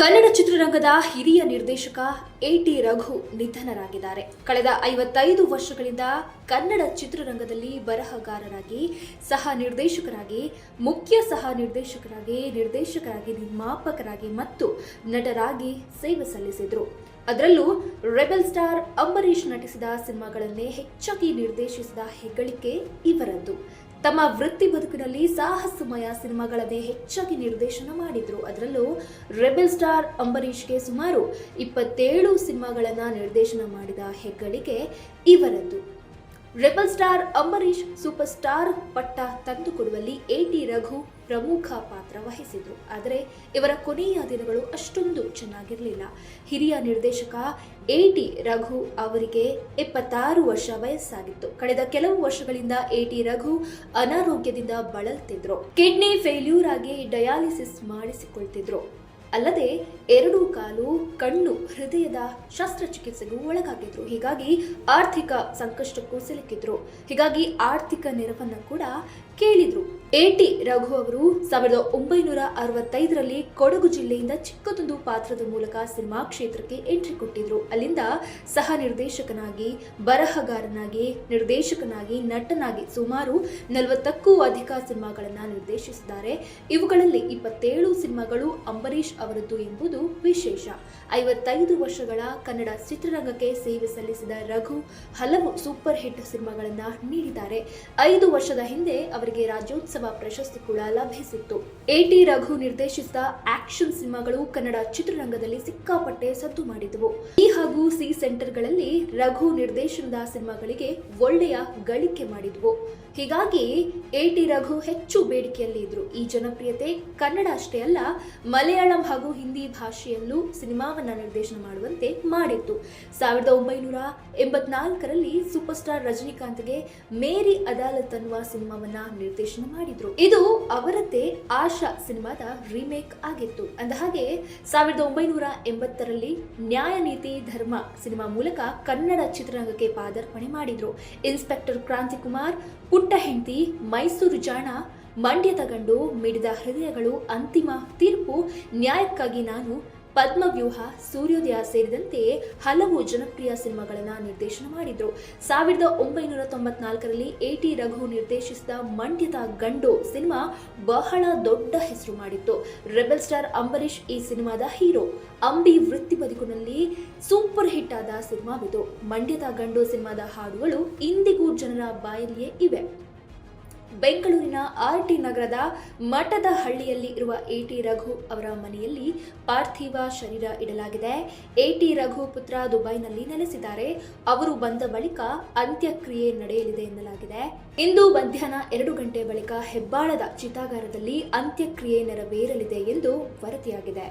ಕನ್ನಡ ಚಿತ್ರರಂಗದ ಹಿರಿಯ ನಿರ್ದೇಶಕ ಎ.ಟಿ. ರಘು ನಿಧನರಾಗಿದ್ದಾರೆ. ಕಳೆದ 55 ವರ್ಷಗಳಿಂದ ಕನ್ನಡ ಚಿತ್ರರಂಗದಲ್ಲಿ ಬರಹಗಾರರಾಗಿ, ಸಹ ನಿರ್ದೇಶಕರಾಗಿ, ಮುಖ್ಯ ಸಹ ನಿರ್ದೇಶಕರಾಗಿ, ನಿರ್ಮಾಪಕರಾಗಿ ಮತ್ತು ನಟರಾಗಿ ಸೇವೆ ಸಲ್ಲಿಸಿದರು. ಅದರಲ್ಲೂ ರೆಬೆಲ್ ಸ್ಟಾರ್ ಅಂಬರೀಷ್ ನಟಿಸಿದ ಸಿನಿಮಾಗಳನ್ನೇ ಹೆಚ್ಚಾಗಿ ನಿರ್ದೇಶಿಸಿದ ಹೆಗ್ಗಳಿಕೆ ಇವರದ್ದು. ತಮ್ಮ ವೃತ್ತಿ ಬದುಕಿನಲ್ಲಿ ಸಾಹಸಮಯ ಸಿನಿಮಾಗಳನ್ನೇ ಹೆಚ್ಚಾಗಿ ನಿರ್ದೇಶನ ಮಾಡಿದ್ರು. ಅದರಲ್ಲೂ ರೆಬೆಲ್ ಸ್ಟಾರ್ ಅಂಬರೀಷ್ಗೆ ಸುಮಾರು 27 ಸಿನಿಮಾಗಳನ್ನು ನಿರ್ದೇಶನ ಮಾಡಿದ ಹೆಗ್ಗಳಿಕೆ ಇವರದ್ದು. Rebel star Ambareesh super star ಪಟ್ಟ ತಂದುಕೊಡುವಲ್ಲಿ ಎ.ಟಿ. ರಘು ಪ್ರಮುಖ ಪಾತ್ರ ವಹಿಸಿದ್ರು. ಆದರೆ ಇವರ ಕೊನೆಯ ದಿನಗಳು ಅಷ್ಟೊಂದು ಚೆನ್ನಾಗಿರಲಿಲ್ಲ. ಹಿರಿಯ ನಿರ್ದೇಶಕ ಎ.ಟಿ. ರಘು ಅವರಿಗೆ 76 ವರ್ಷ ವಯಸ್ಸಾಗಿತ್ತು. ಕಳೆದ ಕೆಲವು ವರ್ಷಗಳಿಂದ ಎ.ಟಿ. ರಘು ಅನಾರೋಗ್ಯದಿಂದ ಬಳಲ್ತಿದ್ರು. ಕಿಡ್ನಿ ಫೇಲ್ಯೂರ್ ಆಗಿ ಡಯಾಲಿಸಿಸ್ ಮಾಡಿಸಿಕೊಳ್ತಿದ್ರು. ಅಲ್ಲದೆ 2 ಕಾಲು, ಕಣ್ಣು, ಹೃದಯದ ಶಸ್ತ್ರಚಿಕಿತ್ಸೆಗೂ ಒಳಗಾಗಿದ್ರು. ಹೀಗಾಗಿ ಆರ್ಥಿಕ ಸಂಕಷ್ಟಕ್ಕೂ ಸಿಲುಕಿದ್ರು. ಹೀಗಾಗಿ ಆರ್ಥಿಕ ನೆರವನ್ನ ಕೂಡ ಕೇಳಿದ್ರು. ಎ.ಟಿ. ರಘು ಅವರು 1965ರಲ್ಲಿ ಕೊಡಗು ಜಿಲ್ಲೆಯಿಂದ ಚಿಕ್ಕದೊಂದು ಪಾತ್ರದ ಮೂಲಕ ಸಿನಿಮಾ ಕ್ಷೇತ್ರಕ್ಕೆ ಎಂಟ್ರಿ ಕೊಟ್ಟಿದ್ರು. ಅಲ್ಲಿಂದ ಸಹ ನಿರ್ದೇಶಕನಾಗಿ, ಬರಹಗಾರನಾಗಿ, ನಿರ್ದೇಶಕನಾಗಿ, ನಟನಾಗಿ ಸುಮಾರು 40ಕ್ಕೂ ಅಧಿಕ ಸಿನಿಮಾಗಳನ್ನು ನಿರ್ದೇಶಿಸಿದ್ದಾರೆ. ಇವುಗಳಲ್ಲಿ 27 ಸಿನಿಮಾಗಳು ಅಂಬರೀಷ್ ಅವರದ್ದು ಎಂಬುದು ವಿಶೇಷ. 55 ವರ್ಷಗಳ ಕನ್ನಡ ಚಿತ್ರರಂಗಕ್ಕೆ ಸೇವೆ ಸಲ್ಲಿಸಿದ ರಘು ಹಲವು ಸೂಪರ್ ಹಿಟ್ ಸಿನಿಮಾಗಳನ್ನು ನೀಡಿದ್ದಾರೆ. 5 ವರ್ಷದ ಹಿಂದೆ ಅವರಿಗೆ ರಾಜ್ಯೋತ್ಸವ ಪ್ರಶಸ್ತಿ ಕೂಡ ಲಭಿಸಿತ್ತು. ಎ.ಟಿ. ರಘು ನಿರ್ದೇಶಿಸಿದ ಆಕ್ಷನ್ ಸಿನಿಮಾಗಳು ಕನ್ನಡ ಚಿತ್ರರಂಗದಲ್ಲಿ ಸಿಕ್ಕಾಪಟ್ಟೆ ಸದ್ದು ಮಾಡಿದವು. ಬಿ ಹಾಗೂ ಸಿ ಸೆಂಟರ್ಗಳಲ್ಲಿ ರಘು ನಿರ್ದೇಶನದ ಸಿನಿಮಾಗಳಿಗೆ ಒಳ್ಳೆಯ ಗಳಿಕೆ ಮಾಡಿದ್ವು. ಹೀಗಾಗಿ ಎ.ಟಿ. ರಘು ಹೆಚ್ಚು ಬೇಡಿಕೆಯಲ್ಲಿ ಇದ್ರು. ಈ ಜನಪ್ರಿಯತೆ ಕನ್ನಡ ಅಷ್ಟೇ ಅಲ್ಲ, ಮಲಯಾಳಂ ಹಾಗೂ ಹಿಂದಿ ಭಾಷೆಯಲ್ಲೂ ಸಿನಿಮಾವನ್ನ ನಿರ್ದೇಶನ ಮಾಡುವಂತೆ ಮಾಡಿತ್ತು. 1984ರಲ್ಲಿ ಸೂಪರ್ ಸ್ಟಾರ್ ರಜನಿಕಾಂತ್ಗೆ ಮೇರಿ ಅದಾಲತ್ ಅನ್ನುವ ಸಿನಿಮಾವನ್ನ ನಿರ್ದೇಶನ ಮಾಡಿದ್ರು. ಇದು ಅವರದ್ದೇ ಆಶಾ ಸಿನಿಮಾದ ರೀಮೇಕ್ ಆಗಿತ್ತು. ಅಂದಹಾಗೆ 1980ರಲ್ಲಿ ನ್ಯಾಯ ನೀತಿ ಧರ್ಮ ಸಿನಿಮಾ ಮೂಲಕ ಕನ್ನಡ ಚಿತ್ರರಂಗಕ್ಕೆ ಪಾದಾರ್ಪಣೆ ಮಾಡಿದ್ರು. ಇನ್ಸ್ಪೆಕ್ಟರ್ ಕ್ರಾಂತಿಕುಮಾರ್, ಪುಟ್ಟ ಹೆಂಡತಿ, ಮೈಸೂರು ಜಾಣ, ಮಂಡ್ಯದ ಗಂಡು, ಮಿಡಿದ ಹೃದಯಗಳು, ಅಂತಿಮ ತೀರ್ಪು, ನ್ಯಾಯಕ್ಕಾಗಿ ನಾನು, ಪದ್ಮವ್ಯೂಹ, ಸೂರ್ಯೋದಯ ಸೇರಿದಂತೆ ಹಲವು ಜನಪ್ರಿಯ ಸಿನಿಮಾಗಳನ್ನು ನಿರ್ದೇಶನ ಮಾಡಿದ್ರು. 1994ರಲ್ಲಿ ಎ.ಟಿ. ರಘು ನಿರ್ದೇಶಿಸಿದ ಮಂಡ್ಯದ ಗಂಡು ಸಿನಿಮಾ ಬಹಳ ದೊಡ್ಡ ಹೆಸರು ಮಾಡಿತ್ತು. ರೆಬೆಲ್ ಸ್ಟಾರ್ ಅಂಬರೀಷ್ ಈ ಸಿನಿಮಾದ ಹೀರೋ. ಅಂಬಿ ವೃತ್ತಿ ಬದುಕಿನಲ್ಲಿ ಸೂಪರ್ ಹಿಟ್ ಆದ ಸಿನಿಮಾವಿದು. ಮಂಡ್ಯದ ಗಂಡು ಸಿನಿಮಾದ ಹಾಡುಗಳು ಇಂದಿಗೂ ಜನರ ಬಾಯಲ್ಲಿಯೇ ಇವೆ. ಬೆಂಗಳೂರಿನ ಆರ್.ಟಿ. ನಗರದ ಮಠದ ಹಳ್ಳಿಯಲ್ಲಿ ಇರುವ ಎ.ಟಿ. ರಘು ಅವರ ಮನೆಯಲ್ಲಿ ಪಾರ್ಥಿವ ಶರೀರ ಇಡಲಾಗಿದೆ. ಎ.ಟಿ. ರಘು ಪುತ್ರ ದುಬೈನಲ್ಲಿ ನೆಲೆಸಿದ್ದಾರೆ. ಅವರು ಬಂದ ಬಳಿಕ ಅಂತ್ಯಕ್ರಿಯೆ ನಡೆಯಲಿದೆ ಎನ್ನಲಾಗಿದೆ. ಇಂದು ಮಧ್ಯಾಹ್ನ 2 ಗಂಟೆ ಬಳಿಕ ಹೆಬ್ಬಾಳದ ಚಿತಾಗಾರದಲ್ಲಿ ಅಂತ್ಯಕ್ರಿಯೆ ನೆರವೇರಲಿದೆ ಎಂದು ವರದಿಯಾಗಿದೆ.